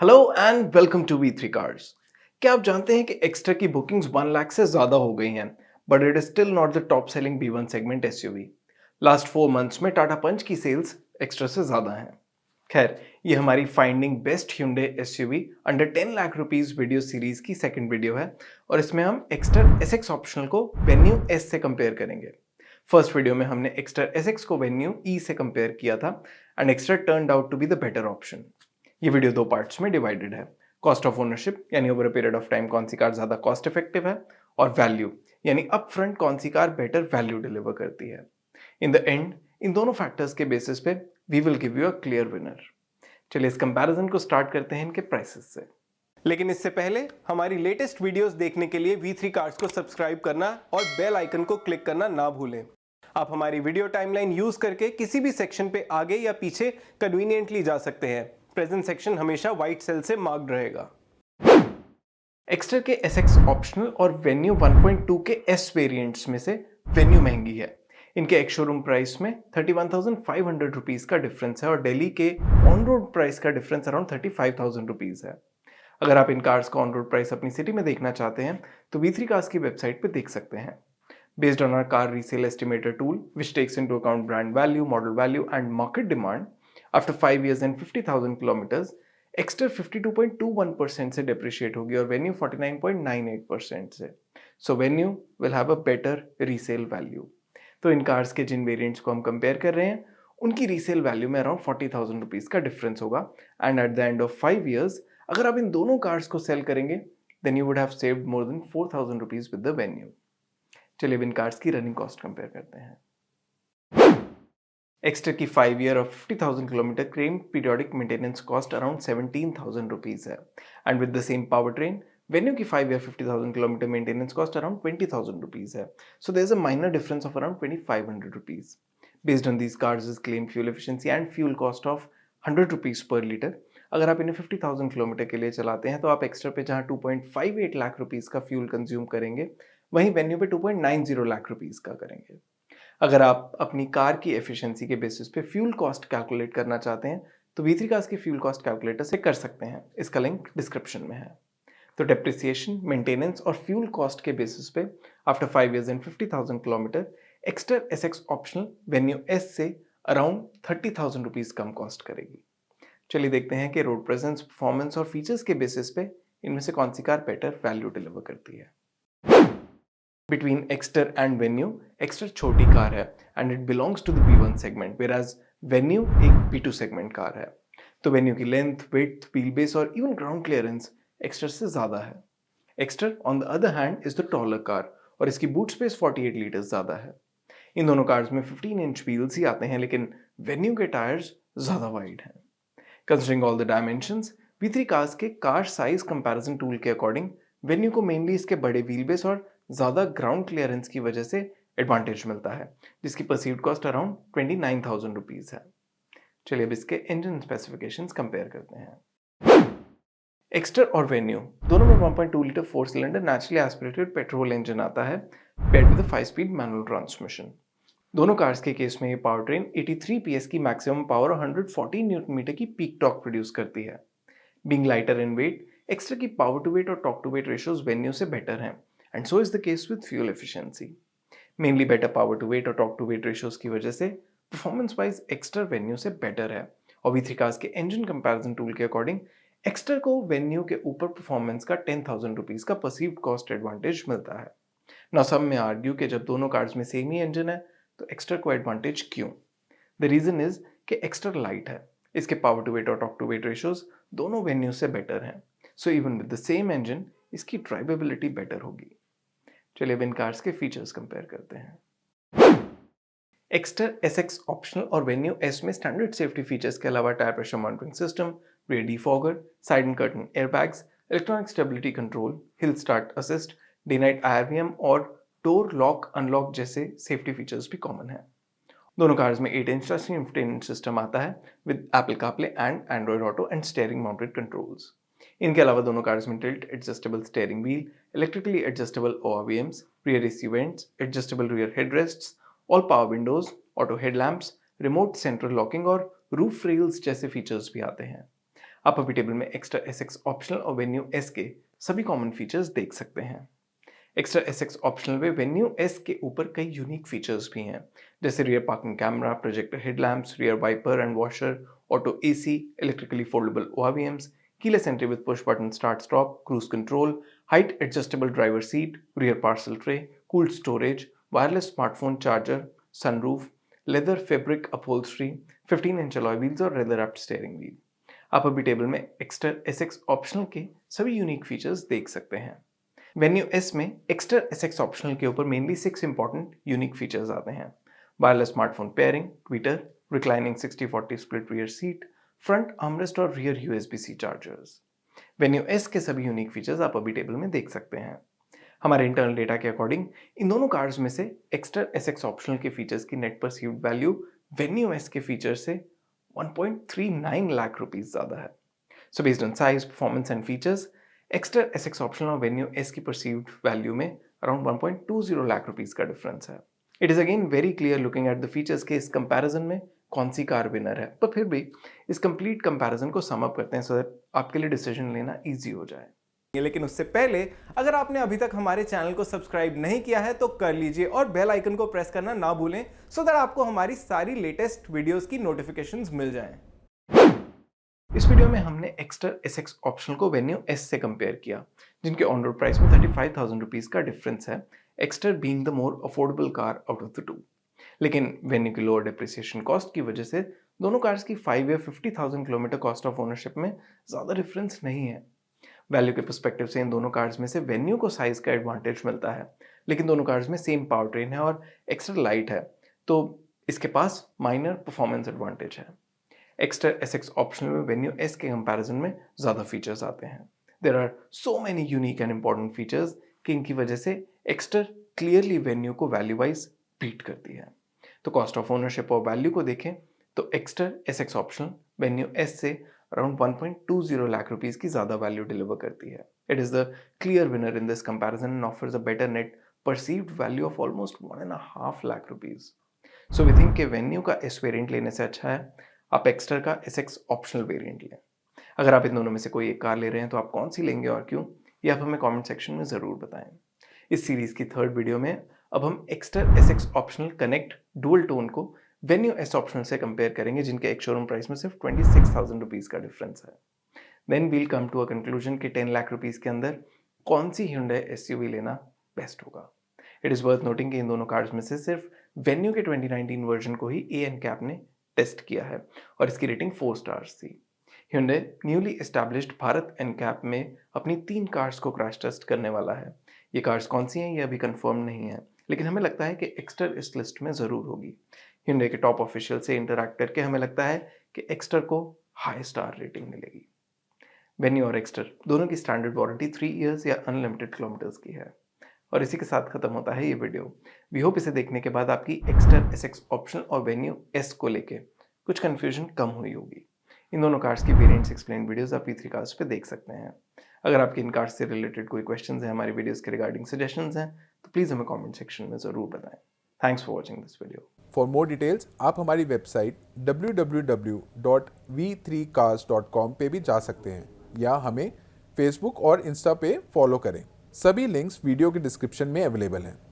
Hello and welcome to V3 cars. क्या आप जानते हैं कि एक्स्ट्रा की बुकिंग्स 1 लाख से ज़्यादा हो गई हैं, but it is still not the top selling B1 segment SUV. Last 4 months में टाटा पंच की सेल्स एक्स्ट्रा से ज़्यादा हैं। खैर, ये हमारी finding best Hyundai SUV under 10 lakh rupees video series की सेकंड वीडियो है और इसमें हम एक्स्ट्रा SX ऑप्शनल को वेन्यू S से कंपेयर करेंगे। फर्स्ट वीडियो में हमने एक्स्ट्रा SX को वेन्यू E से कंपेयर किया था and extra turned out to be the better option. ये वीडियो दो पार्ट्स में डिवाइडेड है। कॉस्ट ऑफ ओनरशिप यानी over a period of time कौन सी कार ज्यादा कॉस्ट इफेक्टिव है, और वैल्यू यानी अप फ्रंट कौन सी कार बेटर वैल्यू डिलीवर करती है। इन द एंड इन दोनों फैक्टर्स के बेसिस पे we will give you a clear winner. चलिए इस कंपैरिजन को स्टार्ट करते हैं इनके प्राइसेस से। लेकिन इससे पहले हमारी लेटेस्ट वीडियोस देखने के लिए V3 कार्ड्स को सब्सक्राइब करना और बेल आइकन को क्लिक करना ना भूलें। आप हमारी वीडियो टाइमलाइन यूज करके किसी भी सेक्शन पे आगे या पीछे कन्वीनियंटली जा सकते हैं। प्रेजेंट सेक्शन हमेशा व्हाइट सेल से मार्क्ड रहेगा। एक्स्ट्रा के SX ऑप्शनल और वेन्यू 1.2 के S वेरिएंट्स में से वेन्यू महंगी है। इनके एक्स शोरूम प्राइस में 31,500 रुपीज का डिफरेंस है और दिल्ली के ऑन रोड प्राइस का डिफरेंस अराउंड 35,000 रुपीज है। अगर आप इन कार्स का ऑन रोड प्राइस अपनी सिटी में देखना चाहते हैं तो V3 कार्स की वेबसाइट पे देख सकते हैं। Based on our car resale estimator tool, which takes into account brand value, model value, and market demand, after 5 years and 50,000 kilometers, Exter 52.21% से depreciate होगी और Venue 49.98% से। So Venue will have a better resale value. तो इन cars के जिन variants को हम compare कर रहे हैं उनकी रीसेल वैल्यू में अराउंड 40,000 रुपीज का डिफरेंस होगा and at the end of 5 years अगर आप इन दोनों कार्स को सेल करेंगे then you would have saved more than 4,000 rupees with the Venue. चलिए इन कार्स की रनिंग कॉस्ट कंपेयर करते हैं। एक्स्ट्रा की 5 ईयर और 50,000 kilometre claim periodic maintenance cost around 17,000 rupees है and with the same power train Venue की 5 year 50,000 kilometre maintenance cost around 20,000 rupees है। So there is a minor difference of around 2,500 rupees. Based on these cars is claim fuel efficiency and fuel cost of 100 rupees per litre. अगर आप इन्हें 50,000 kilometre के लिए चलाते हैं तो आप एक्स्ट्रा पे जहां 2.58 लाख रुपीज का फ्यूल कंज्यूम करेंगे वहीं वेन्यू पे 2.90 लाख रुपीस का करेंगे। अगर आप अपनी कार की एफिशिएंसी के बेसिस पे फ्यूल कॉस्ट कैलकुलेट करना चाहते हैं तो V3 कार्स की फ्यूल कॉस्ट कैलकुलेटर से कर सकते हैं। इसका लिंक डिस्क्रिप्शन में है। तो डेप्रिसिएशन, मेंटेनेंस और फ्यूल कॉस्ट के बेसिस पे after 5 years and 50,000 kilometre extra SX optional venue S से अराउंड 30,000 रुपीज कम कॉस्ट करेगी। चलिए देखते हैं कि रोड प्रेजेंस, परफॉर्मेंस और फीचर्स के बेसिस पे इनमें से कौन सी कार बेटर वैल्यू डिलीवर करती है। Between Exter and Venue, Exter छोटी कार है and it belongs to the B1 segment, whereas Venue एक B2 segment कार है। तो Venue की लेंथ, width, wheelbase और even ground clearance Exter से ज़्यादा है। Exter on the other hand is the taller car और इसकी boot space 48 लीटर्स ज़्यादा है। इन दोनों कार्स में 15 इंच व्हील्स ही आते हैं लेकिन Venue के टायर्स ज़्यादा वाइड हैं। Considering all the dimensions, V3 cars के कार साइज कंपैरिजन टूल के अकॉर्डिंग Venue को मेनली इसके बड़े व्हीलबेस और ज़्यादा ग्राउंड क्लियरेंस की वजह से एडवांटेज मिलता है जिसकी परसीव्ड कॉस्ट अराउंड 29,000 रुपीज है। चलिए अब इसके इंजन स्पेसिफिकेशंस कंपेयर करते हैं। एक्स्टर और वेन्यू दोनों में 1.2 litre 4 cylinder naturally aspirated petrol engine आता है paired with 5 speed manual transmission. दोनों कार्स के केस में ये पावर ट्रेन 83 PS की मैक्सिमम पावर और 140 न्यूटन मीटर की पीक टॉर्क प्रोड्यूस करती है। Being lighter in weight, Exter की पावर टू वेट और torque to weight ratios Venue से बेटर हैं and so is the case with fuel efficiency. Mainly better power to weight और torque to weight ratios की वजह से performance wise Exter Venue से better है और V3 कार्स के engine comparison tool के अकॉर्डिंग Exter को Venue के ऊपर performance का 10,000 रुपीज का perceived cost advantage मिलता है। Now some may argue कि जब दोनों कार्स में सेम ही engine है तो Exter को advantage क्यों? The reason is कि Exter light है, इसके power to weight और torque to weight ratios दोनों Venue से better हैं, so even with the same engine इसकी ड्राइवेबिलिटी बेटर होगी। चलिए अब इन कार्स के फीचर्स कंपेयर करते हैं। एक्स्टर SX ऑप्शनल और वेन्यू S में स्टैंडर्ड सेफ्टी फीचर्स के अलावा tyre pressure monitoring system, rear defogger, side and curtain airbags, electronic stability control, hill start assist, day night IRVM और डोर लॉक अनलॉक जैसे safety features भी common है। दोनों cars में 8 inch touch infotainment system आता है with Apple CarPlay and Android Auto and steering mounted controls. इनके अलावा दोनों कार्स में tilt adjustable steering wheel, electrically adjustable ORVMs, rear AC vents, adjustable rear headrests, all power windows, auto headlamps, remote central locking और roof rails जैसे features भी आते हैं। आप अभी टेबल में एक्स्ट्रा एसएक्स ऑप्शनल और वेन्यू एस के सभी कॉमन फीचर्स देख सकते हैं। एक्स्ट्रा एसएक्स ऑप्शनल में वेन्यू एस के ऊपर कई यूनिक फीचर्स भी हैं, जैसे rear parking camera, projector headlamps, rear wiper and washer, auto AC, electrically foldable ORVMs, keyless entry with push button start stop, cruise control, height adjustable driver seat, rear parcel tray, cooled storage, wireless smartphone charger, sunroof, leather fabric upholstery, 15-inch alloy wheels और leather wrapped steering wheel. आप अभी table में Exter SX optional के सभी unique features देख सकते हैं। Venue S में एक्स्ट्रा एसएक्स ऑप्शनल के ऊपर मेनली 6 इंपॉर्टेंट यूनिक फीचर्स आते हैं। Wireless smartphone pairing, tweeter, reclining 60-40 split rear seat, front armrest और rear USB C chargers. Venue S के सभी यूनिक फीचर्स आप अभी टेबल में देख सकते हैं। हमारे इंटरनल डेटा के अकॉर्डिंग इन दोनों कार्स में से एक्स्ट्रा एसएक्स ऑप्शनल के फीचर्स की net perceived value venue S के फीचर से 1.39 लाख रुपीस ज्यादा है। So based on size, performance and features, extra SX optional और वेन्यू एस की परसीव्ड वैल्यू में अराउंड 1.20 लाख रुपीस का डिफरेंस है। It is again very clear looking at the features के इस कंपैरिजन में कौन सी कार विनर है, पर फिर भी इस कंप्लीट कंपैरिजन को सम अप करते हैं सो दैट आपके लिए डिसीजन लेना इजी हो जाए। लेकिन उससे पहले अगर आपने अभी तक हमारे चैनल को सब्सक्राइब नहीं किया है तो कर लीजिए और बेल आइकन को प्रेस करना ना भूलें सो दैट आपको हमारी सारी लेटेस्ट वीडियोस की नोटिफिकेशंस मिल जाएं। इस वीडियो में हमने एक्स्ट्रा एसएक्स ऑप्शनल को वेन्यू एस से कंपेयर किया, जिनके ऑन रोड प्राइस में 35,000 रुपीज का डिफरेंस है, extra being the more affordable car out of the two. लेकिन वेन्यू की लोअर डिप्रिसिएशन कॉस्ट की वजह से दोनों कार्स की 5 या 50,000 किलोमीटर कॉस्ट ऑफ ओनरशिप में ज़्यादा डिफरेंस नहीं है। वैल्यू के पर्सपेक्टिव से इन दोनों कार्स में से वेन्यू को साइज का एडवांटेज मिलता है, लेकिन दोनों कार्स में सेम पावर ट्रेन है और एक्स्ट्रा लाइट है, तो इसके पास माइनर परफॉर्मेंस एडवांटेज है। एक्स्ट्रा एसएक्स ऑप्शनल में वेन्यू एस के कंपैरिजन में ज़्यादा फीचर्स आते हैं। There are so many unique and important features कि इनकी वजह से एक्स्ट्रा क्लियरली वेन्यू को वैल्यू वाइज बीट करती है। तो कॉस्ट ऑफ ओनरशिप और वैल्यू को देखें तो extra SX optional Venue S से अराउंड 1.20 लाख रुपीस की ज़्यादा वैल्यू डिलीवर करती है। It is the clear winner in this comparison and offers a better net perceived value of almost 1.5 lakh rupees. So we think कि Venue का S variant लेने से अच्छा है आप एक्स्ट्रा का एसएक्स ऑप्शनल वेरिएंट लें। अगर आप इन दोनों में से कोई एक कार ले रहे हैं तो आप कौन सी लेंगे और क्यों, ये आप हमें कमेंट सेक्शन में ज़रूर बताएं। इस सीरीज़ की थर्ड वीडियो में अब हम extra SX optional connect dual tone को वेन्यू एस ऑप्शनल से कंपेयर करेंगे, जिनके एक शोरूम प्राइस में सिर्फ 26,000 रुपीज़ का डिफरेंस है। Then we'll come to a conclusion कि 10 लाख रुपीज़ के अंदर कौन सी Hyundai SUV लेना बेस्ट होगा। इट इज़ वर्थ नोटिंग कि इन दोनों कार्स में से सिर्फ वेन्यू के 2019 वर्जन को ही ANCAP ने टेस्ट किया है और इसकी रेटिंग 4 स्टार्स थी। Hyundai newly established Bharat NCAP में अपनी 3 कार्स को क्रैश टेस्ट करने वाला है। ये कार्स कौन सी हैं ये अभी कंफर्म नहीं है, लेकिन हमें लगता है कि एक्स्टर इस लिस्ट में ज़रूर होगी। Hyundai के टॉप ऑफिशियल से इंटरैक्ट करके हमें लगता है कि एक्स्टर को हाई स्टार रेटिंग मिलेगी। वेन्यू और एक्स्टर दोनों की स्टैंडर्ड वारंटी 3 इयर्स या अनलिमिटेड किलोमीटर्स की है। और इसी के साथ खत्म होता है ये वीडियो। वी होप इसे देखने के बाद आपकी एक्स्टर एसएक्स ऑप्शनल और वेन्यू एस को लेके कुछ कंफ्यूजन कम हुई होगी। इन दोनों कार्स की वेरिएंट्स एक्सप्लेन वीडियोस आप V3 कार्स पे देख सकते हैं। अगर आपके इन कार्स से रिलेटेड कोई क्वेश्चंस हैं, हमारी वीडियोस के रिगार्डिंग सजेशंस हैं, तो प्लीज़ हमें कमेंट सेक्शन में ज़रूर बताएं। Thanks for watching this video. For more details आप हमारी वेबसाइट www.v3cars.com पे भी जा सकते हैं या हमें फेसबुक और इंस्टा पे फॉलो करें। सभी लिंक्स वीडियो के डिस्क्रिप्शन में अवेलेबल हैं।